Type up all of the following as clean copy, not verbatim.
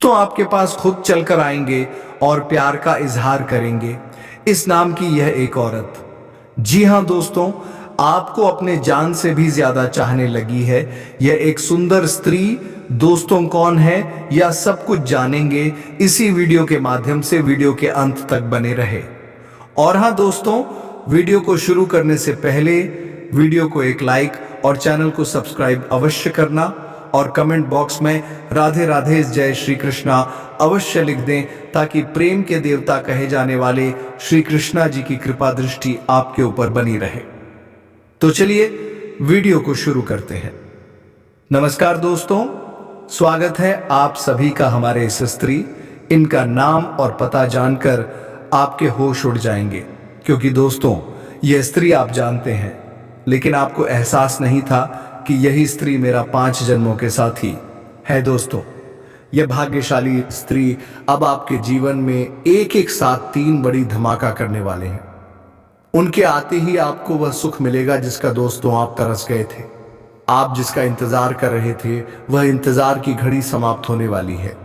तो आपके पास खुद चलकर आएंगे और प्यार का इजहार करेंगे। इस नाम की यह एक औरत, जी हाँ दोस्तों, आपको अपने जान से भी ज्यादा चाहने लगी है। यह एक सुंदर स्त्री दोस्तों कौन है, यह सब कुछ जानेंगे इसी वीडियो के माध्यम से। वीडियो के अंत तक बने रहे। और हाँ दोस्तों, वीडियो को शुरू करने से पहले वीडियो को एक लाइक और चैनल को सब्सक्राइब अवश्य करना और कमेंट बॉक्स में राधे राधे जय श्री कृष्णा अवश्य लिख दें, ताकि प्रेम के देवता कहे जाने वाले श्री कृष्णा जी की कृपा दृष्टि आपके ऊपर बनी रहे। तो चलिए वीडियो को शुरू करते हैं। नमस्कार दोस्तों, स्वागत है आप सभी का हमारे इस स्त्री। इनका नाम और पता जानकर आपके होश उड़ जाएंगे, क्योंकि दोस्तों यह स्त्री आप जानते हैं, लेकिन आपको एहसास नहीं था कि यही स्त्री मेरा 5 जन्मों के साथी है। दोस्तों, यह भाग्यशाली स्त्री अब आपके जीवन में एक एक साथ 3 बड़ी धमाका करने वाले हैं। उनके आते ही आपको वह सुख मिलेगा जिसका दोस्तों आप तरस गए थे। आप जिसका इंतजार कर रहे थे, वह इंतजार की घड़ी समाप्त होने वाली है।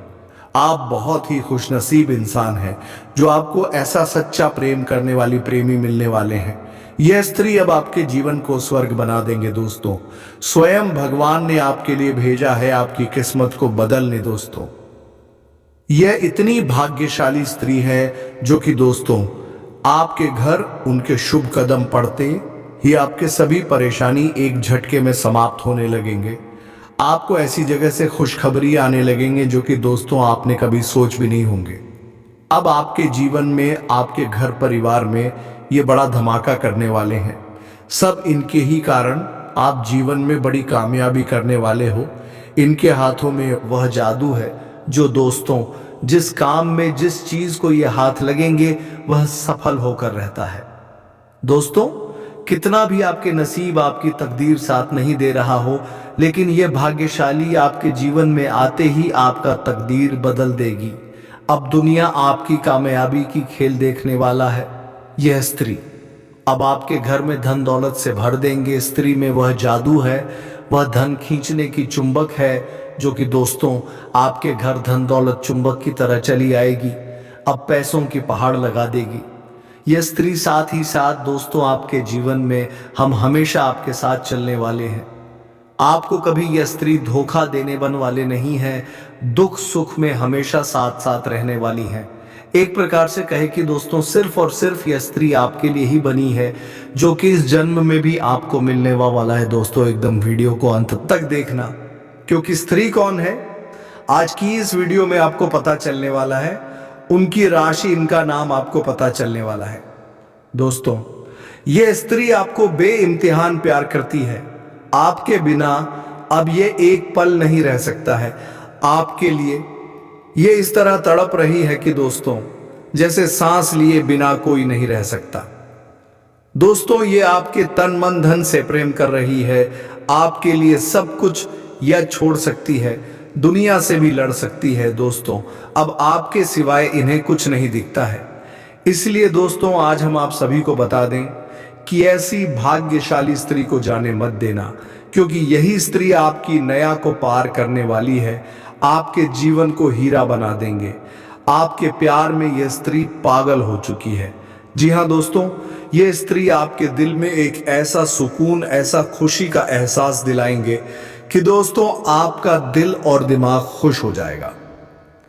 आप बहुत ही खुशनसीब इंसान हैं जो आपको ऐसा सच्चा प्रेम करने वाली प्रेमी मिलने वाले हैं। यह स्त्री अब आपके जीवन को स्वर्ग बना देंगे दोस्तों। स्वयं भगवान ने आपके लिए भेजा है आपकी किस्मत को बदलने। दोस्तों, यह इतनी भाग्यशाली स्त्री है जो कि दोस्तों आपके घर उनके शुभ कदम पड़ते ही आपके सभी परेशानी एक झटके में समाप्त होने लगेंगे। आपको ऐसी जगह से खुशखबरी आने लगेंगे जो कि दोस्तों आपने कभी सोच भी नहीं होंगे। अब आपके जीवन में, आपके घर परिवार में ये बड़ा धमाका करने वाले हैं। सब इनके ही कारण आप जीवन में बड़ी कामयाबी करने वाले हो। इनके हाथों में वह जादू है जो दोस्तों जिस काम में, जिस चीज को ये हाथ लगेंगे वह सफल होकर रहता है। दोस्तों, कितना भी आपके नसीब, आपकी तकदीर साथ नहीं दे रहा हो, लेकिन यह भाग्यशाली आपके जीवन में आते ही आपका तकदीर बदल देगी। अब दुनिया आपकी कामयाबी की खेल देखने वाला है। यह स्त्री अब आपके घर में धन दौलत से भर देंगे। स्त्री में वह जादू है, वह धन खींचने की चुंबक है जो कि दोस्तों आपके घर धन दौलत चुंबक की तरह चली आएगी। अब पैसों की पहाड़ लगा देगी यह स्त्री। साथ ही साथ दोस्तों आपके जीवन में हम हमेशा आपके साथ चलने वाले हैं। आपको कभी यह स्त्री धोखा देने वाले नहीं है। दुख सुख में हमेशा साथ साथ रहने वाली है। एक प्रकार से कहे कि दोस्तों सिर्फ और सिर्फ यह स्त्री आपके लिए ही बनी है, जो कि इस जन्म में भी आपको मिलने वाला है। दोस्तों, एकदम वीडियो को अंत तक देखना, क्योंकि स्त्री कौन है आज की इस वीडियो में आपको पता चलने वाला है। उनकी राशि, इनका नाम आपको पता चलने वाला है। दोस्तों, यह स्त्री आपको बेइम्तिहान प्यार करती है। आपके बिना अब ये एक पल नहीं रह सकता है। आपके लिए ये इस तरह तड़प रही है कि दोस्तों जैसे सांस लिए बिना कोई नहीं रह सकता। दोस्तों, ये आपके तन मन धन से प्रेम कर रही है। आपके लिए सब कुछ यह छोड़ सकती है, दुनिया से भी लड़ सकती है। दोस्तों, अब आपके सिवाय इन्हें कुछ नहीं दिखता है। इसलिए दोस्तों आज हम आप सभी को बता दें कि ऐसी भाग्यशाली स्त्री को जाने मत देना, क्योंकि यही स्त्री आपकी नया को पार करने वाली है। आपके जीवन को हीरा बना देंगे। आपके प्यार में यह स्त्री पागल हो चुकी है। जी हाँ दोस्तों, यह स्त्री आपके दिल में एक ऐसा सुकून, ऐसा खुशी का एहसास दिलाएंगे कि दोस्तों आपका दिल और दिमाग खुश हो जाएगा।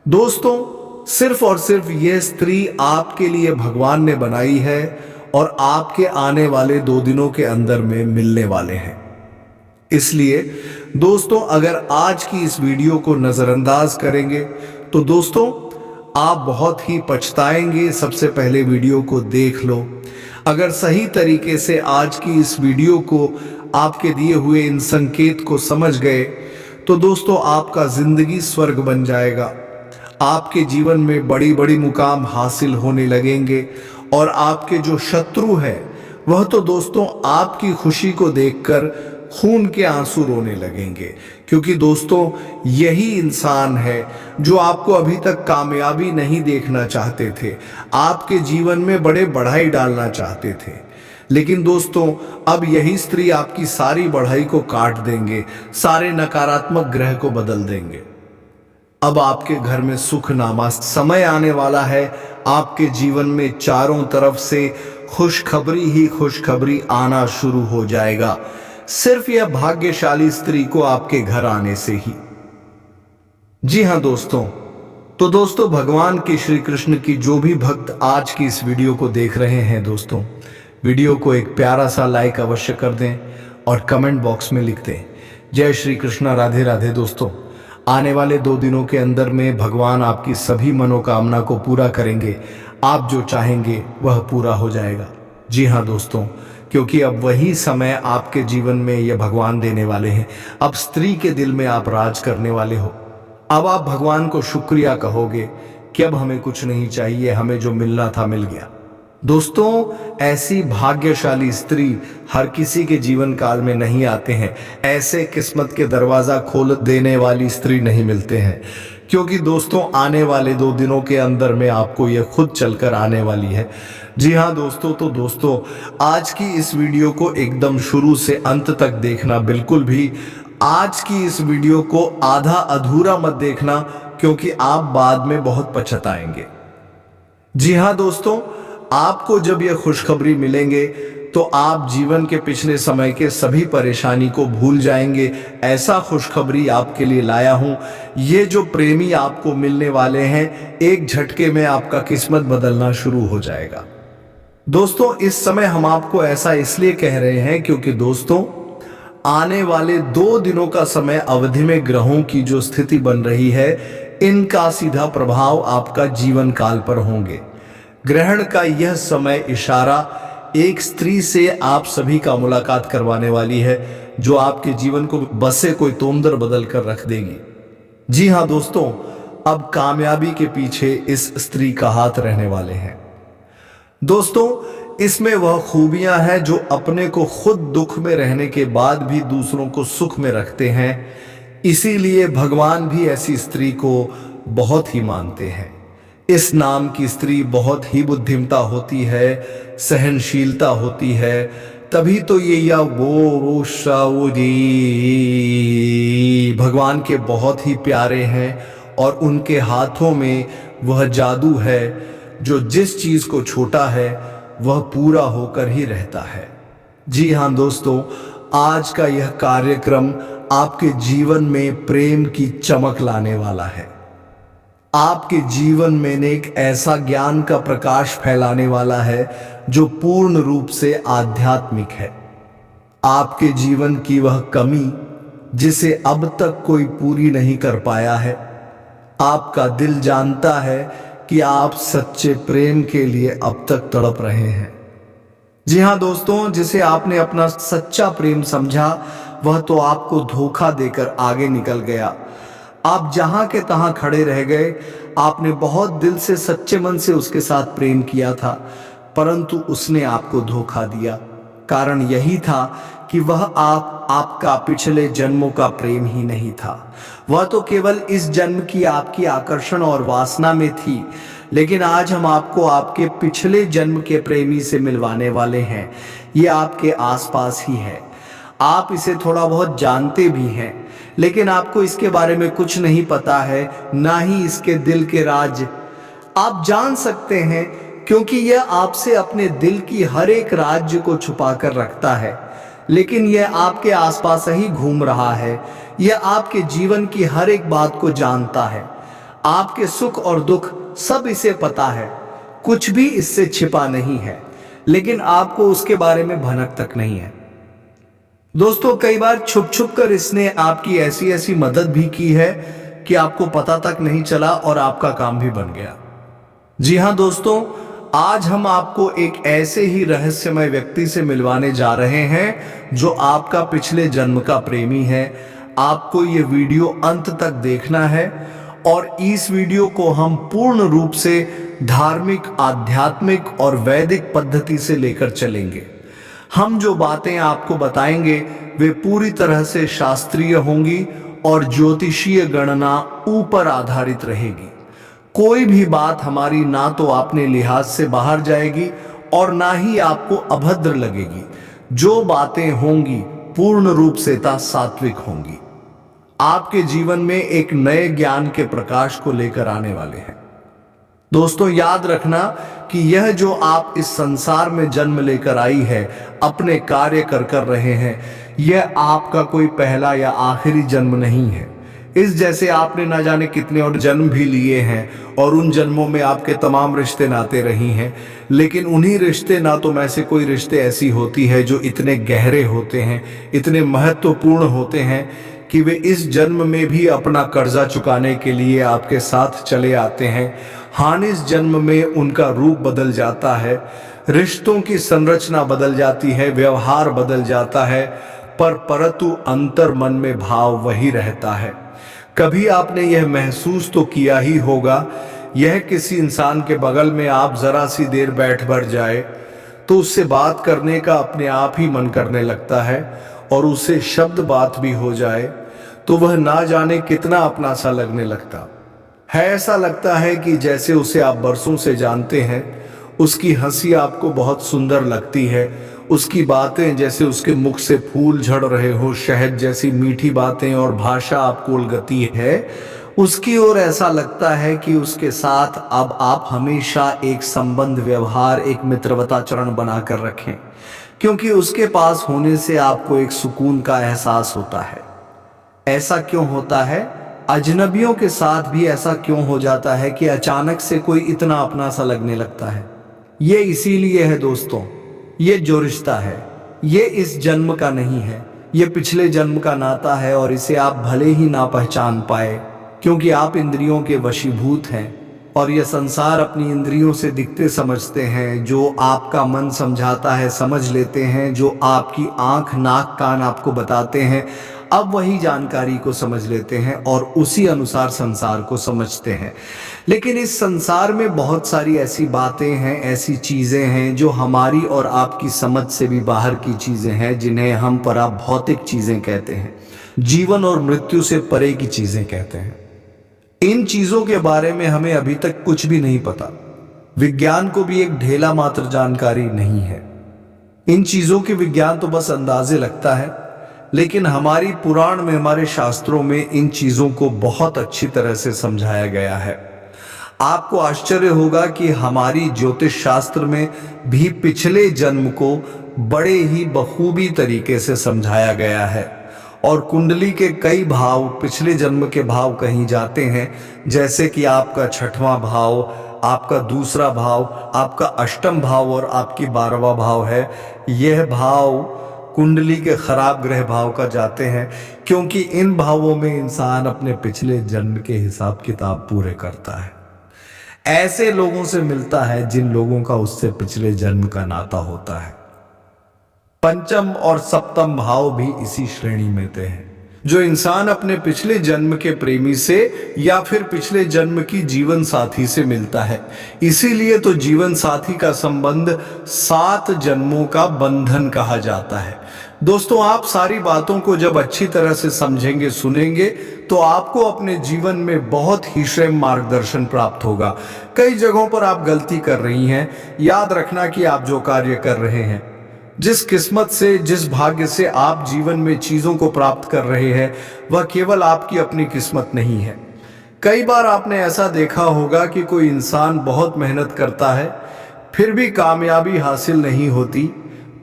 दोस्तों, सिर्फ और सिर्फ यह स्त्री आपके लिए भगवान ने बनाई है और आपके आने वाले 2 दिनों के अंदर में मिलने वाले हैं। इसलिए दोस्तों अगर आज की इस वीडियो को नजरअंदाज करेंगे तो दोस्तों आप बहुत ही पछताएंगे। सबसे पहले वीडियो को देख लो। अगर सही तरीके से आज की इस वीडियो को, आपके दिए हुए इन संकेत को समझ गए तो दोस्तों आपका जिंदगी स्वर्ग बन जाएगा। आपके जीवन में बड़ी बड़ी मुकाम हासिल होने लगेंगे और आपके जो शत्रु है वह तो दोस्तों आपकी खुशी को देखकर खून के आंसू रोने लगेंगे, क्योंकि दोस्तों यही इंसान है जो आपको अभी तक कामयाबी नहीं देखना चाहते थे। आपके जीवन में बड़े बढ़ाई डालना चाहते थे, लेकिन दोस्तों अब यही स्त्री आपकी सारी बढ़ाई को काट देंगे, सारे नकारात्मक ग्रह को बदल देंगे। अब आपके घर में सुख नामा समय आने वाला है। आपके जीवन में चारों तरफ से खुशखबरी ही खुशखबरी आना शुरू हो जाएगा, सिर्फ यह भाग्यशाली स्त्री को आपके घर आने से ही। जी हाँ दोस्तों, तो दोस्तों भगवान के श्री कृष्ण की जो भी भक्त आज की इस वीडियो को देख रहे हैं दोस्तों, वीडियो को एक प्यारा सा लाइक अवश्य कर दें और कमेंट बॉक्स में लिख दें जय श्री कृष्ण, राधे राधे। दोस्तों आने वाले 2 दिनों के अंदर में भगवान आपकी सभी मनोकामना को पूरा करेंगे। आप जो चाहेंगे वह पूरा हो जाएगा। जी हाँ दोस्तों, क्योंकि अब वही समय आपके जीवन में यह भगवान देने वाले हैं। अब स्त्री के दिल में आप राज करने वाले हो। अब आप भगवान को शुक्रिया कहोगे कि अब हमें कुछ नहीं चाहिए, हमें जो मिलना था मिल गया। दोस्तों ऐसी भाग्यशाली स्त्री हर किसी के जीवन काल में नहीं आते हैं। ऐसे किस्मत के दरवाजा खोल देने वाली स्त्री नहीं मिलते हैं, क्योंकि दोस्तों आने वाले 2 दिनों के अंदर में आपको यह खुद चलकर आने वाली है। जी हाँ दोस्तों, तो दोस्तों आज की इस वीडियो को एकदम शुरू से अंत तक देखना। बिल्कुल भी आज की इस वीडियो को आधा अधूरा मत देखना, क्योंकि आप बाद में बहुत पछताएंगे। जी हाँ दोस्तों, आपको जब यह खुशखबरी मिलेंगे तो आप जीवन के पिछले समय के सभी परेशानी को भूल जाएंगे। ऐसा खुशखबरी आपके लिए लाया हूं। ये जो प्रेमी आपको मिलने वाले हैं, एक झटके में आपका किस्मत बदलना शुरू हो जाएगा। दोस्तों इस समय हम आपको ऐसा इसलिए कह रहे हैं क्योंकि दोस्तों आने वाले 2 दिनों का समय अवधि में ग्रहों की जो स्थिति बन रही है, इनका सीधा प्रभाव आपका जीवन काल पर होंगे। ग्रहण का यह समय इशारा एक स्त्री से आप सभी का मुलाकात करवाने वाली है, जो आपके जीवन को बसे कोई तोंदर बदल कर रख देगी। जी हाँ दोस्तों, अब कामयाबी के पीछे इस स्त्री का हाथ रहने वाले हैं। दोस्तों इसमें वह खूबियां हैं जो अपने को खुद दुख में रहने के बाद भी दूसरों को सुख में रखते हैं। इसीलिए भगवान भी ऐसी स्त्री को बहुत ही मानते हैं। इस नाम की स्त्री बहुत ही बुद्धिमता होती है, सहनशीलता होती है, तभी तो ये या वो भगवान के बहुत ही प्यारे हैं। और उनके हाथों में वह जादू है जो जिस चीज को छोटा है वह पूरा होकर ही रहता है। जी हाँ दोस्तों, आज का यह कार्यक्रम आपके जीवन में प्रेम की चमक लाने वाला है। आपके जीवन में एक ऐसा ज्ञान का प्रकाश फैलाने वाला है जो पूर्ण रूप से आध्यात्मिक है। आपके जीवन की वह कमी जिसे अब तक कोई पूरी नहीं कर पाया है, आपका दिल जानता है कि आप सच्चे प्रेम के लिए अब तक तड़प रहे हैं। जी हाँ दोस्तों, जिसे आपने अपना सच्चा प्रेम समझा वह तो आपको धोखा देकर आगे निकल गया। आप जहां के तहां खड़े रह गए। आपने बहुत दिल से सच्चे मन से उसके साथ प्रेम किया था, परंतु उसने आपको धोखा दिया। कारण यही था कि वह आपका पिछले जन्मों का प्रेम ही नहीं था। वह तो केवल इस जन्म की आपकी आकर्षण और वासना में थी। लेकिन आज हम आपको आपके पिछले जन्म के प्रेमी से मिलवाने वाले हैं। ये आपके आसपास ही है। आप इसे थोड़ा बहुत जानते भी हैं, लेकिन आपको इसके बारे में कुछ नहीं पता है, ना ही इसके दिल के राज आप जान सकते हैं, क्योंकि यह आपसे अपने दिल की हर एक राज्य को छुपा कर रखता है। लेकिन यह आपके आसपास ही घूम रहा है। यह आपके जीवन की हर एक बात को जानता है। आपके सुख और दुख सब इसे पता है। कुछ भी इससे छिपा नहीं है, लेकिन आपको उसके बारे में भनक तक नहीं है। दोस्तों कई बार छुप छुप कर इसने आपकी ऐसी ऐसी मदद भी की है कि आपको पता तक नहीं चला और आपका काम भी बन गया। जी हाँ दोस्तों, आज हम आपको एक ऐसे ही रहस्यमय व्यक्ति से मिलवाने जा रहे हैं जो आपका पिछले जन्म का प्रेमी है। आपको ये वीडियो अंत तक देखना है और इस वीडियो को हम पूर्ण रूप से धार्मिक, आध्यात्मिक और वैदिक पद्धति से लेकर चलेंगे। हम जो बातें आपको बताएंगे वे पूरी तरह से शास्त्रीय होंगी और ज्योतिषीय गणना ऊपर आधारित रहेगी। कोई भी बात हमारी ना तो अपने लिहाज से बाहर जाएगी और ना ही आपको अभद्र लगेगी। जो बातें होंगी पूर्ण रूप से सात्विक होंगी। आपके जीवन में एक नए ज्ञान के प्रकाश को लेकर आने वाले हैं। दोस्तों याद रखना कि यह जो आप इस संसार में जन्म लेकर आई है, अपने कार्य कर रहे हैं, यह आपका कोई पहला या आखिरी जन्म नहीं है। इस जैसे आपने ना जाने कितने और जन्म भी लिए हैं और उन जन्मों में आपके तमाम रिश्ते नाते रही हैं, लेकिन उन्हीं रिश्ते नातों में से कोई रिश्ते ऐसी होती है जो इतने गहरे होते हैं, इतने महत्वपूर्ण होते हैं कि वे इस जन्म में भी अपना कर्जा चुकाने के लिए आपके साथ चले आते हैं। हाँ, इस जन्म में उनका रूप बदल जाता है, रिश्तों की संरचना बदल जाती है, व्यवहार बदल जाता है, परंतु अंतर मन में भाव वही रहता है। कभी आपने यह महसूस तो किया ही होगा, यह किसी इंसान के बगल में आप जरा सी देर बैठ जाए तो उससे बात करने का अपने आप ही मन करने लगता है, और उससे शब्द बात भी हो जाए तो वह ना जाने कितना अपना सा लगने लगता है। ऐसा लगता है कि जैसे उसे आप बरसों से जानते हैं। उसकी हंसी आपको बहुत सुंदर लगती है, उसकी बातें जैसे उसके मुख से फूल झड़ रहे हो, शहद जैसी मीठी बातें और भाषा आपको उलगती है। उसकी ओर ऐसा लगता है कि उसके साथ अब आप हमेशा एक संबंध, व्यवहार, एक मित्रवताचरण बनाकर रखें, क्योंकि उसके पास होने से आपको एक सुकून का एहसास होता है। ऐसा क्यों होता है? अजनबियों के साथ भी ऐसा क्यों हो जाता है कि अचानक से कोई इतना अपना सा लगने लगता है? ये इसीलिए है दोस्तों, ये जो रिश्ता है ये इस जन्म का नहीं है, ये पिछले जन्म का नाता है, और इसे आप भले ही ना पहचान पाए क्योंकि आप इंद्रियों के वशीभूत हैं और यह संसार अपनी इंद्रियों से दिखते समझते हैं। जो आपका मन समझाता है समझ लेते हैं, जो आपकी आंख, नाक, कान आपको बताते हैं, अब वही जानकारी को समझ लेते हैं और उसी अनुसार संसार को समझते हैं। लेकिन इस संसार में बहुत सारी ऐसी बातें हैं, ऐसी चीज़ें हैं जो हमारी और आपकी समझ से भी बाहर की चीज़ें हैं, जिन्हें हम पराभौतिक चीज़ें कहते हैं, जीवन और मृत्यु से परे की चीज़ें कहते हैं। इन चीज़ों के बारे में हमें अभी तक कुछ भी नहीं पता। विज्ञान को भी एक ढेला मात्र जानकारी नहीं है। इन चीज़ों के विज्ञान तो बस अंदाजे लगता है, लेकिन हमारी पुराण में, हमारे शास्त्रों में इन चीज़ों को बहुत अच्छी तरह से समझाया गया है। आपको आश्चर्य होगा कि हमारी ज्योतिष शास्त्र में भी पिछले जन्म को बड़े ही बखूबी तरीके से समझाया गया है, और कुंडली के कई भाव पिछले जन्म के भाव कहीं जाते हैं, जैसे कि आपका 6वां भाव, आपका 2रा भाव, आपका 8वां भाव और आपकी 12वां भाव है। यह भाव कुंडली के खराब ग्रह भाव का जाते हैं, क्योंकि इन भावों में इंसान अपने पिछले जन्म के हिसाब किताब पूरे करता है। ऐसे लोगों से मिलता है जिन लोगों का उससे पिछले जन्म का नाता होता है। 5म और 7म भाव भी इसी श्रेणी में थे हैं। जो इंसान अपने पिछले जन्म के प्रेमी से या फिर पिछले जन्म की जीवन साथी से मिलता है, इसीलिए तो जीवन साथी का संबंध 7 जन्मों का बंधन कहा जाता है। दोस्तों, आप सारी बातों को जब अच्छी तरह से समझेंगे, सुनेंगे, तो आपको अपने जीवन में बहुत ही श्रेष्ठ मार्गदर्शन प्राप्त होगा। कई जगहों पर आप गलती कर रही हैं। याद रखना कि आप जो कार्य कर रहे हैं, जिस किस्मत से, जिस भाग्य से आप जीवन में चीज़ों को प्राप्त कर रहे हैं, वह केवल आपकी अपनी किस्मत नहीं है। कई बार आपने ऐसा देखा होगा कि कोई इंसान बहुत मेहनत करता है, फिर भी कामयाबी हासिल नहीं होती,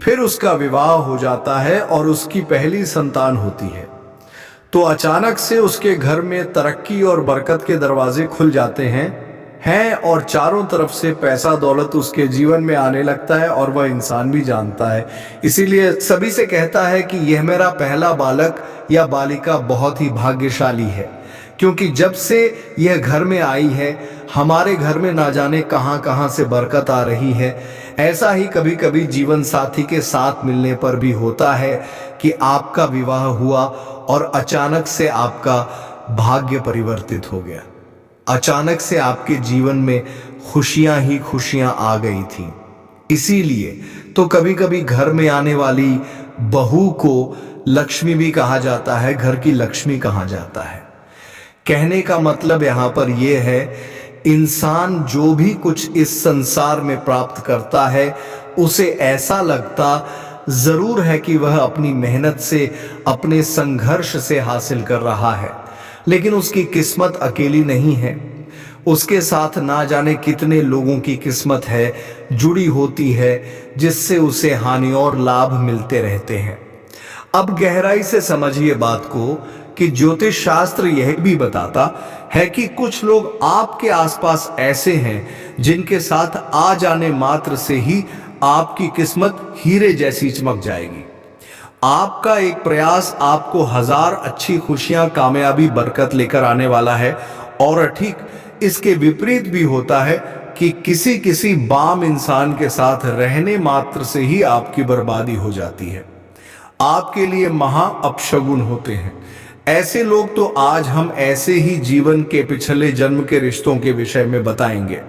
फिर उसका विवाह हो जाता है और उसकी पहली संतान होती है, तो अचानक से उसके घर में तरक्की और बरकत के दरवाजे खुल जाते हैं और चारों तरफ से पैसा दौलत उसके जीवन में आने लगता है, और वह इंसान भी जानता है। इसीलिए सभी से कहता है कि यह मेरा पहला बालक या बालिका बहुत ही भाग्यशाली है, क्योंकि जब से यह घर में आई है, हमारे घर में ना जाने कहां कहां से बरकत आ रही है। ऐसा ही कभी कभी जीवन साथी के साथ मिलने पर भी होता है कि आपका विवाह हुआ और अचानक से आपका भाग्य परिवर्तित हो गया। अचानक से आपके जीवन में खुशियां ही खुशियां आ गई थी। इसीलिए तो कभी कभी घर में आने वाली बहू को लक्ष्मी भी कहा जाता है, घर की लक्ष्मी कहा जाता है। कहने का मतलब यहाँ पर यह है, इंसान जो भी कुछ इस संसार में प्राप्त करता है, उसे ऐसा लगता जरूर है कि वह अपनी मेहनत से, अपने संघर्ष से हासिल कर रहा है, लेकिन उसकी किस्मत अकेली नहीं है। उसके साथ ना जाने कितने लोगों की किस्मत है, जुड़ी होती है, जिससे उसे हानि और लाभ मिलते रहते हैं। अब गहराई से समझिए बात को कि ज्योतिष शास्त्र यह भी बताता है कि कुछ लोग आपके आसपास ऐसे हैं जिनके साथ आ जाने मात्र से ही आपकी किस्मत हीरे जैसी चमक जाएगी। आपका एक प्रयास आपको हजार अच्छी खुशियां, कामयाबी, बरकत लेकर आने वाला है। और ठीक इसके विपरीत भी होता है कि किसी किसी बाम इंसान के साथ रहने मात्र से ही आपकी बर्बादी हो जाती है, आपके लिए महा अपशगुन होते हैं। ऐसे लोग तो आज हम ऐसे ही जीवन के पिछले जन्म के रिश्तों के विषय में बताएंगे।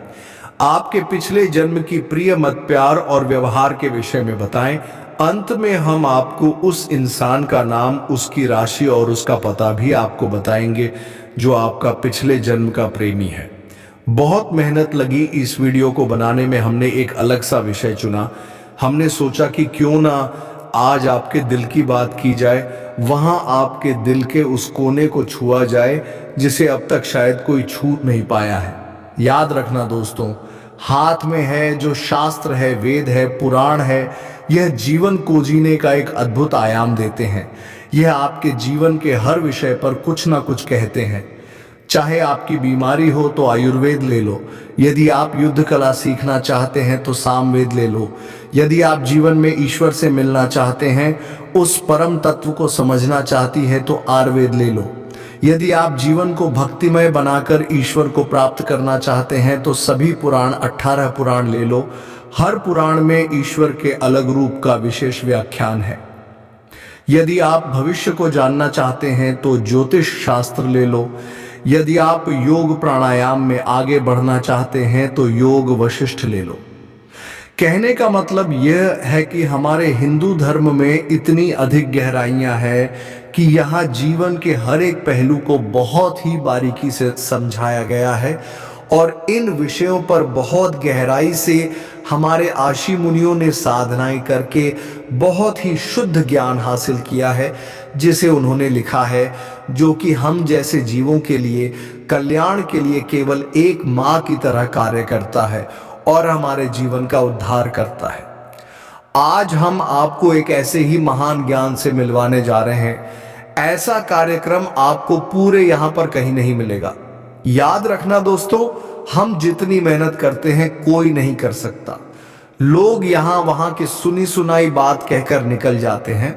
आपके पिछले जन्म की प्रिय मत, प्यार और व्यवहार के विषय में बताएं। अंत में हम आपको उस इंसान का नाम, उसकी राशि और उसका पता भी आपको बताएंगे जो आपका पिछले जन्म का प्रेमी है। बहुत मेहनत लगी इस वीडियो को बनाने में। हमने एक अलग सा विषय चुना। हमने सोचा कि क्यों ना आज आपके दिल की बात की जाए, वहां आपके दिल के उस कोने को छुआ जाए जिसे अब तक शायद कोई छू नहीं पाया है। याद रखना दोस्तों, हाथ में है जो शास्त्र है, वेद है, पुराण है, यह जीवन को जीने का एक अद्भुत आयाम देते हैं। यह आपके जीवन के हर विषय पर कुछ ना कुछ कहते हैं। चाहे आपकी बीमारी हो तो आयुर्वेद ले लो, यदि आप युद्ध कला सीखना चाहते हैं तो सामवेद ले लो, यदि आप जीवन में ईश्वर से मिलना चाहते हैं, उस परम तत्व को समझना चाहती है तो आयुर्वेद ले लो, यदि आप जीवन को भक्तिमय बनाकर ईश्वर को प्राप्त करना चाहते हैं तो सभी पुराण, 18 पुराण ले लो। हर पुराण में ईश्वर के अलग रूप का विशेष व्याख्यान है। यदि आप भविष्य को जानना चाहते हैं तो ज्योतिष शास्त्र ले लो, यदि आप योग प्राणायाम में आगे बढ़ना चाहते हैं तो योग वशिष्ठ ले लो। कहने का मतलब यह है कि हमारे हिंदू धर्म में इतनी अधिक गहराइयां हैं कि यहाँ जीवन के हर एक पहलू को बहुत ही बारीकी से समझाया गया है और इन विषयों पर बहुत गहराई से हमारे आशी मुनियों ने साधनाएं करके बहुत ही शुद्ध ज्ञान हासिल किया है, जिसे उन्होंने लिखा है, जो कि हम जैसे जीवों के लिए, कल्याण के लिए केवल एक माँ की तरह कार्य करता है और हमारे जीवन का उद्धार करता है। आज हम आपको एक ऐसे ही महान ज्ञान से मिलवाने जा रहे हैं। ऐसा कार्यक्रम आपको पूरे यहाँ पर कहीं नहीं मिलेगा। याद रखना दोस्तों, हम जितनी मेहनत करते हैं कोई नहीं कर सकता। लोग यहां वहां की सुनी सुनाई बात कहकर निकल जाते हैं,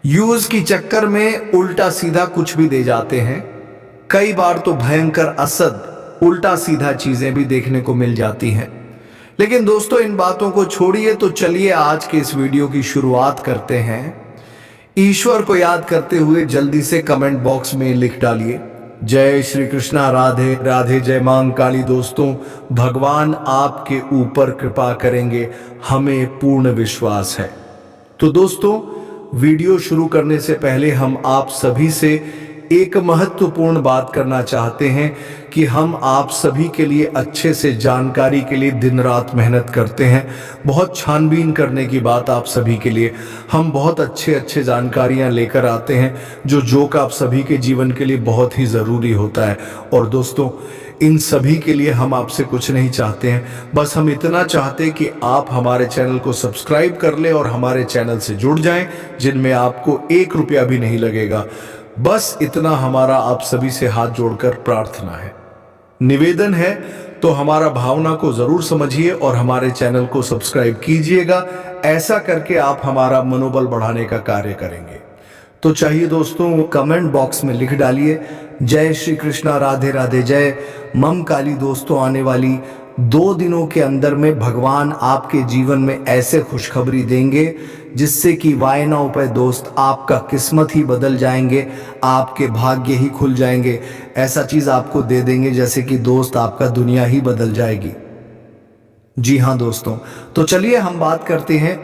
यूज की चक्कर में उल्टा सीधा कुछ भी दे जाते हैं। कई बार तो भयंकर असद, उल्टा सीधा चीजें भी देखने को मिल जाती हैं। लेकिन दोस्तों, इन बातों को छोड़िए तो चलिए आज के इस वीडियो की शुरुआत करते हैं। ईश्वर को याद करते हुए जल्दी से कमेंट बॉक्स में लिख डालिए, जय श्री कृष्णा, राधे राधे, जय मां काली। दोस्तों, भगवान आपके ऊपर कृपा करेंगे, हमें पूर्ण विश्वास है। तो दोस्तों, वीडियो शुरू करने से पहले हम आप सभी से एक महत्वपूर्ण बात करना चाहते हैं कि हम आप सभी के लिए अच्छे से जानकारी के लिए दिन रात मेहनत करते हैं। बहुत छानबीन करने की बात आप सभी के लिए, हम बहुत अच्छे जानकारियां लेकर आते हैं जो आप सभी के जीवन के लिए बहुत ही ज़रूरी होता है। और दोस्तों, इन सभी के लिए हम आपसे कुछ नहीं चाहते हैं, बस हम इतना चाहते हैं कि आप हमारे चैनल को सब्सक्राइब कर लें और हमारे चैनल से जुड़ जाएं, जिनमें आपको 1 रुपया भी नहीं लगेगा। बस इतना हमारा आप सभी से हाथ जोड़कर प्रार्थना है, निवेदन है। तो हमारा भावना को जरूर समझिए और हमारे चैनल को सब्सक्राइब कीजिएगा। ऐसा करके आप हमारा मनोबल बढ़ाने का कार्य करेंगे। तो चाहिए दोस्तों, कमेंट बॉक्स में लिख डालिए, जय श्री कृष्णा, राधे राधे, जय मम काली। दोस्तों, आने वाली 2 दिनों के अंदर में भगवान आपके जीवन में ऐसे खुशखबरी देंगे जिससे कि वाय ना उपाय दोस्त, आपका किस्मत ही बदल जाएंगे, आपके भाग्य ही खुल जाएंगे। ऐसा चीज आपको दे देंगे जैसे कि दोस्त आपका दुनिया ही बदल जाएगी। जी हाँ दोस्तों, तो चलिए हम बात करते हैं